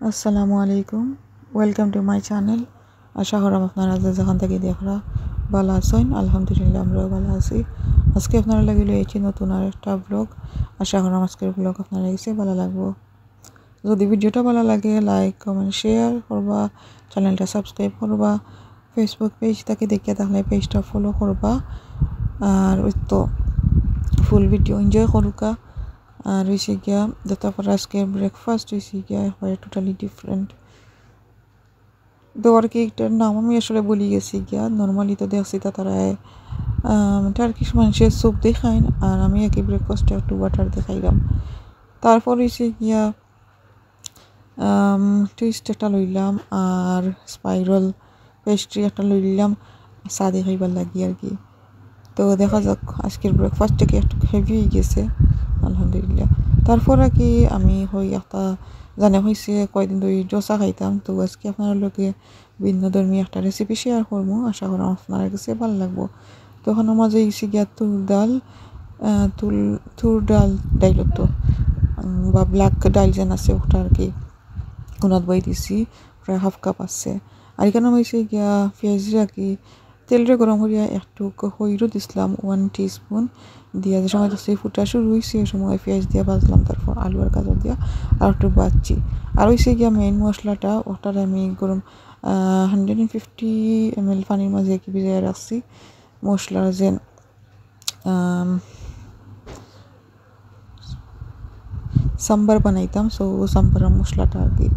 আসসালামু আলাইকুম, welcome to my channel. আশা করাম আপনারা যেখান থেকে দেখরা ভালো আছেন। আলহামদুলিল্লাহ আমরাও ভালো আছি। আজকে আপনারা লাগিয়ে লইছি নতুন আর একটা ব্লগ। আশা করাম আজকের ব্লগ আপনারা লাগছে ভালো লাগবো। যদি ভিডিওটা ভালো লাগে লাইক কমেন্ট শেয়ার করবা, চ্যানেলটা সাবস্ক্রাইব করবা, ফেসবুক পেজ থেকে দেখিয়া থাকলে পেজটা ফলো করবা। আর ওই তো ফুল ভিডিও এনজয় করুকা। আর হয়েছে গিয়া তারপর আজকে ব্রেকফাস্ট হয়েছে গিয়া একবারে টোটালি ডিফারেন্ট। তো আর কি একটার নাম আমি আসলে বলি গেছি গিয়া, নর্মালি তো দেখছি তা তারা টার্কিশ মানুষের স্যুপ দেখাইন, আর আমি একই ব্রেকফাস্টে একটু বাটার দেখাইলাম। তারপর হয়েছে গিয়া টুইস্ট একটা লইলাম আর স্পাইরাল পেস্ট্রি একটা লইলাম সাদে খাইবার লাগি আর কি। তো দেখা যাক আজকের ব্রেকফাস্টটাকে একটু হেভি হয়ে গেছে আলহামদুলিল্লাহ। তারপর আর কি আমি হই একটা জানা হয়েছে কয়দিন ধরে ডোসা খাইতাম, তো আজকে আপনার লোকে ভিন্ন ধর্মী একটা রেসিপি শেয়ার করবো। আশা করি আপনার কাছে ভালো লাগবো। তখন মাঝে গেছি গিয়া তুর ডাল ডাইল তো বা ব্ল্যাক ডাইল যেন আছে ওটা আর কি উনাত বই দিছি, প্রায় হাফ কাপ আছে। আর এখানে হয়েছে গিয়া পেঁয়াজ রাখি তেলটা গরম করিয়া একটু হইরও দিছিলাম 1 টিস্পুন দিয়া। যে সময় সেই ফুটা শুরু হয়েছে ওই সময় পেঁয়াজ দিয়া ভাজলাম, তারপর আলু আর গাজর দিয়া আর একটু বাজছি। আর হয়েছে গিয়া মেইন মশলাটা ওটার আমি গরম 150 ml পানির মাঝে কি ভিজাই রাখছি। মশলার যে সাম্বার বানাইতাম, সো সাম্বারের মশলাটা আর কি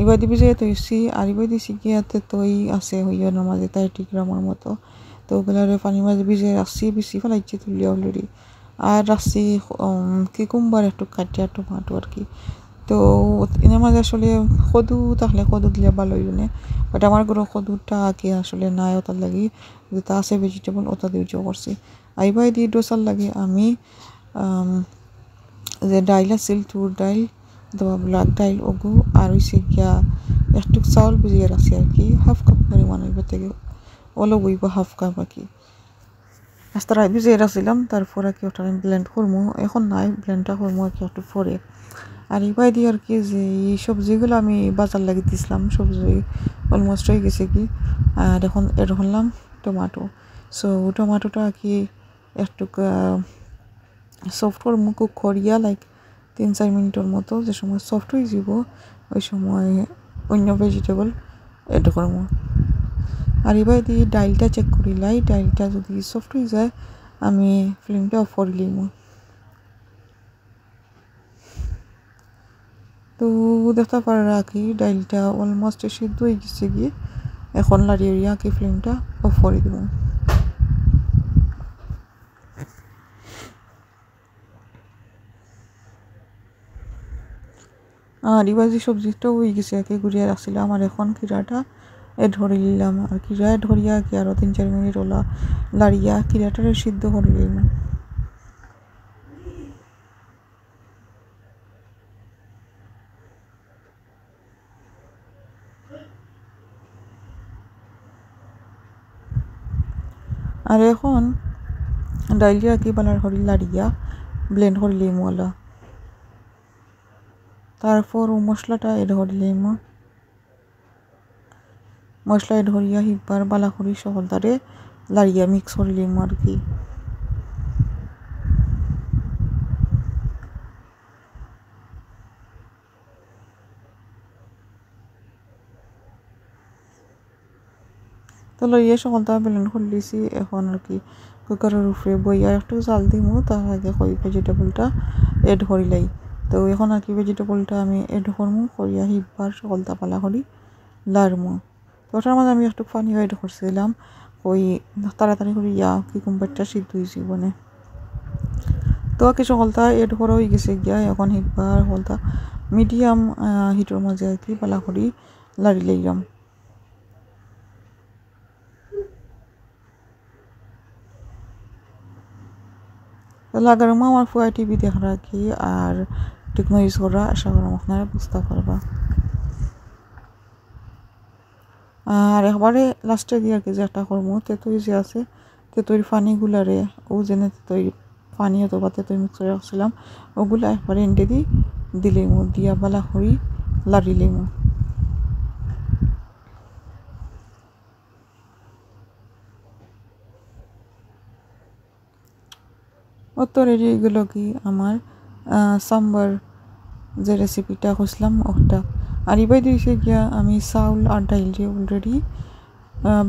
এবার দিবি যে তৈছি। আর এবার দিছি গিয়াতে তৈ আছে হইয়ার মাঝে 30 গ্রামের মতো। তো ওগুলার পানির মাঝে ভিজে রাখছি, বেশি ফেলাইছি তুলি অলরেডি। আর রাখছি কিকুম্বার একটু কাটিয়া টমাটো আর কি। তো এর মাঝে আসলে কদু থাকলে কদু দিলে ভালো হইল না, বাট আমার ঘরে কদুটা আগে আসলে নাই, ওটার লাগি যেটা আছে ভেজিটেবল ওটা দিয়ে ইউজ করছি। আইবাই দিয়ে ডোসার লাগে আমি যে ডাইল আছিল তুর ডাইল অথবা ব্ল্যাক ডাইল ওগু আর হয়েছে গিয়া একটু চাউল ভিজিয়ে রাখছি আর কি, হাফ কাপ পরিমাণ এবার থেকে অলপ হইব হাফ কাপ আর কি। রাস্তায় ভিজিয়ে রাখছিলাম, তারপর আর কি ওটা আমি ব্লেন্ড করবো। এখন নাই, ব্লেন্ডটা করবো আর কি একটু পরে। আর এবার দিয়ে আর কি যে এই সবজিগুলো আমি বাজার লাগিয়ে দিয়েছিলাম, সবজি অলমোস্ট হয়ে গেছে কি। আর এখন এড করলাম টমাটো। সো টমাটোটা আর কি একটু সফট করবো কুক করিয়া লাইক 3-4 মিনিটের মতো। যে সময় সফট হয়ে যাব ওই সময় অন্য ভেজিটেবল এড করবো। আর এবার দিয়ে ডাইলটা চেক করিলাই, ডাইলটা যদি সফট হয়ে যায় আমি ফ্লেমটা অফ করে লিম। তো দেখতে পারা রাখি ডাইলটা অলমোস্ট সিদ্ধ হয়ে গেছে গিয়ে, এখন লাড়িয়ে কি ফ্লেমটা অফ করে দেবো। আর এবার যে সবজিটাও হয়ে গেছে আর কি ঘুরিয়ে রাখছিলাম, আর এখন কিরাটা এড ধরে নিলাম। আর কিরা ধরিয়া কি আরও 3-4 মিনিট ওলা লাড়িয়া কিরাটারে সিদ্ধ করে নিলাম। আর এখন ডাইলিয়া কি বালার হরি লাড়িয়া ব্লেন্ড করে লিম ওলা, তারপর মশলাটা এড করে লিম। মশলা এড করিয়া হিবার বালা করি সকলটারে লাড়িয়া মিক্স করে লিম আর কি। তো লইয়া সকলটা ব্লেন্ড করে লিছি। এখন আর কি কুকারের উপরে বইয়া একটু চাল দিমু, তার আগে কই ভেজিটেবলটা এড করিলাই। তো এখন আর কি ভেজিটেবলটা আমি এড করমু, করিয়া হিবার সকলটা পালা করি লাড়মু। তো ওটার মাঝে আমি একটু পানি এড করছিলাম ওই তাড়াতাড়ি করিয়া কিকুম্বারটা সিদ্ধ হয়েছি বনে। তো আর কি সকলটা এড করা হয়ে গেছে গিয়া, এখন হিবার সকলটা মিডিয়াম হিটের মাঝে আর কি পালা করি লাড়ি লইলাম। লাগার আমার ফুয়া টিভি দেখা রাখি আর টেকনো ইউজ করা, আশা করা আপনারা বুঝতে পারবা। আর একবারে লাস্টে দিয়ে আর কি যে একটা করবো তেঁতুই যে আছে তেঁতুইর পানিগুলারে ও যেন তেঁতুই পানি অথবা তেঁতুই মিক্স করে রাখছিলাম ওগুলা একবারে এন্ডে দিই দিলে দিয়া বালা করি লাড়ি লেমু। অত রেডি হয়ে গেল কি আমার সাম্বার যে রেসিপিটা খুঁজলাম ওটা। আর এবার দিয়েছে গিয়া আমি চাউল আর ডাইল দিয়ে অলরেডি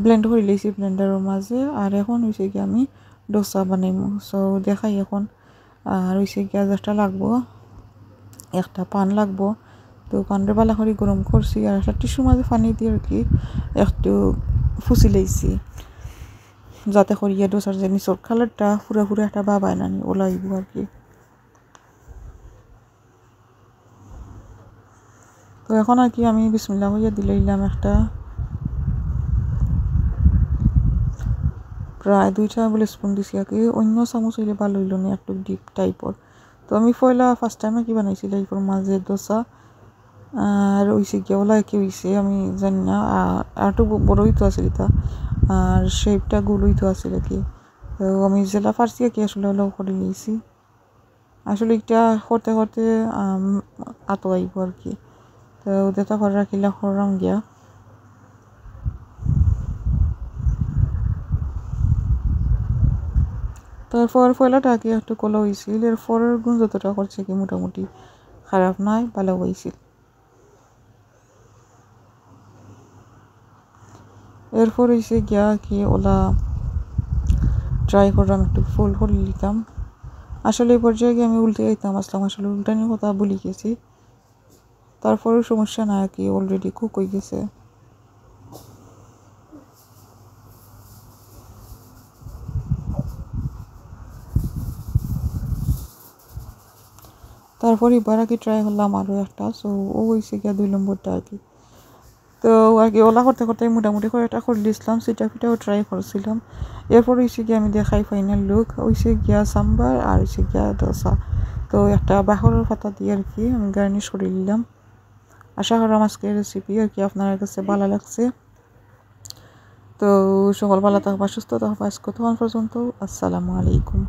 ব্লেন্ড করে লিয়েছি ব্লেন্ডারের মাঝে। আর এখন হয়েছে গিয়ে আমি ডোসা বানাইমু। সো দেখাই এখন। আর হয়েছে গিয়া যেটা লাগবো একটা পান লাগবো। তো পানটা ভালো করে গরম করছি আর একটা টিস্যুর মাঝে পানি দিয়ে আর কি একটু ফুসি লাইছি, যাতে করিয়া ডোসার যে নিচর কালারটা পুরা পুরা একটা বাবায় নানি ওলাইব আর কি। তো এখন আর কি আমি বিসমিল্লাহ হইয়া দিলাম একটা প্রায় 2 টেবিল স্পুন দিছি আর কি। অন্য চামচ হইলে ভালো হইল না, একটু ডিপ টাইপর। তো আমি ফার্স্ট টাইমে কি বানাইছিল এরপর মাঝে দোসা আর হইছে গিয়া ওলা কি হইছে আমি জানি না। আর একটু বড় হইতো আছে এটা আর শেপটা গোল হইতো আছে কি। তো আমি যেটা পারছি কি আসলে ওলা করে নিয়েছি। আসলে এটা করতে করতে আতো আইব আর কি। তো ওটা করে রাখিলা খরম গিয়া। তারপর ফয়লাটা কি একটু কলা হয়েছিল, এরপরের গুণ যতটা করছে কি মোটামুটি খারাপ নয়, ভালো হয়েছিল। এরপর হয়েছে গিয়া কি ওলা ট্রাই করলাম একটু ফুল করে নিতাম। আসলে এই পর্যায়ে গিয়ে আমি উল্টে যেতাম আসলাম, আসলে উল্টানোর কথা বলি গেছি। তারপরেও সমস্যা না কি অলরেডি কুক হয়ে গেছে। তারপর এবার আর কি ট্রাই করলাম আরও একটা। সো ও হয়েছে গিয়া 2 নম্বরটা আর কি। তো আর কি ওলা করতে করতে মোটামুটি করে একটা করে দিয়েছিলাম, সেটা ফিটাও ট্রাই করছিলাম। এরপর হয়েছে গিয়ে আমি দেখাই ফাইনাল লুক হয়েছে গিয়া সাম্বার আর হয়েছে গিয়া দোসা। তো একটা বাহরের পাতা দিয়ে আর কি আমি গার্নিশ করে নিলাম। আশা করলাম আজকের রেসিপি আর কি আপনার কাছে ভালো লাগছে। তো সকল ভালো থাকবা, সুস্থ থাকবা। আজকে তখন পর্যন্ত আসসালামু আলাইকুম।